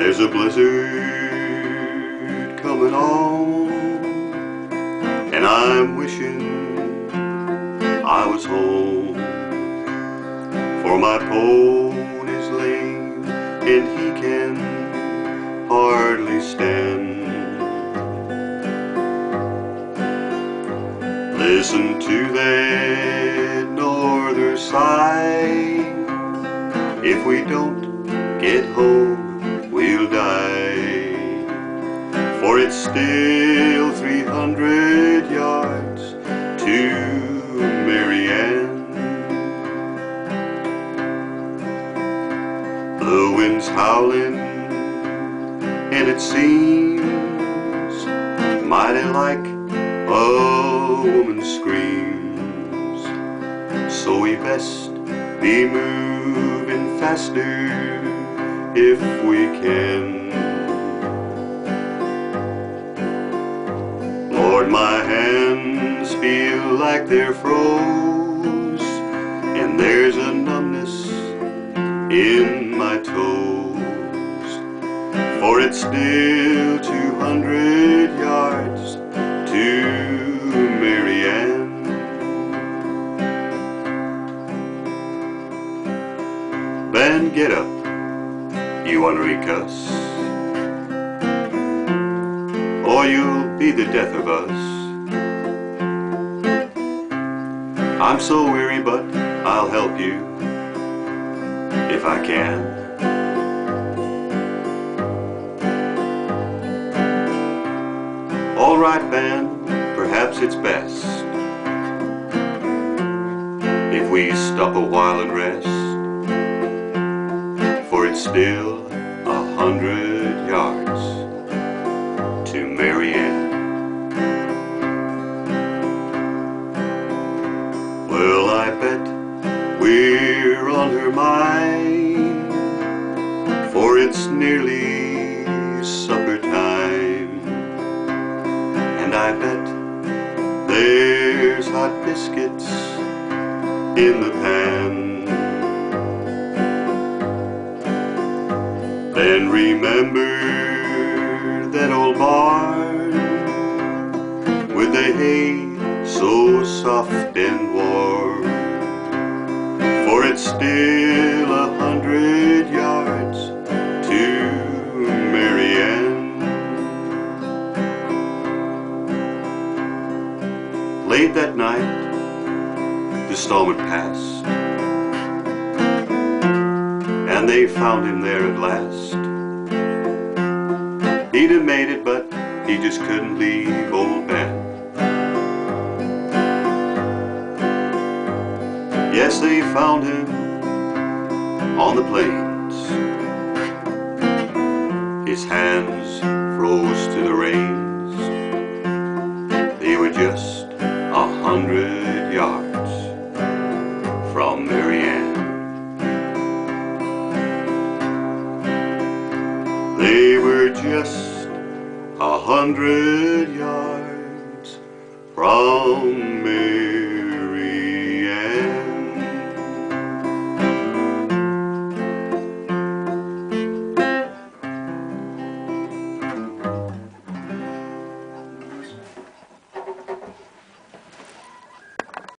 There's a blizzard coming on, and I'm wishing I was home, for my pony's lame and he can hardly stand. Listen to that northern sigh. If we don't get home, we'll die. For it's still 300 yards to Marianne. The wind's howling and it seems mighty like a woman screams. So we best be moving faster if we can. Lord, my hands feel like they're froze, and there's a numbness in my toes. For it's still 200 yards to Marianne. Ben, get up, you ornery cuss, or you'll be the death of us. I'm so weary, but I'll help you if I can. All right, Ben, perhaps it's best if we stop a while and rest, for it's still 100 yards to Marianne. Well, I bet we're on her mind, for it's nearly supper time, and I bet there's hot biscuits in the pan. Then remember that old barn with the hay so soft and warm, for it's still 100 yards to Marianne. Late that night, the storm had passed, and they found him there at last. He'd have made it, but he just couldn't leave old Ben. Yes, they found him on the plains. His hands froze to the reins. They were just 100 yards from Marianne. They were just 100 yards from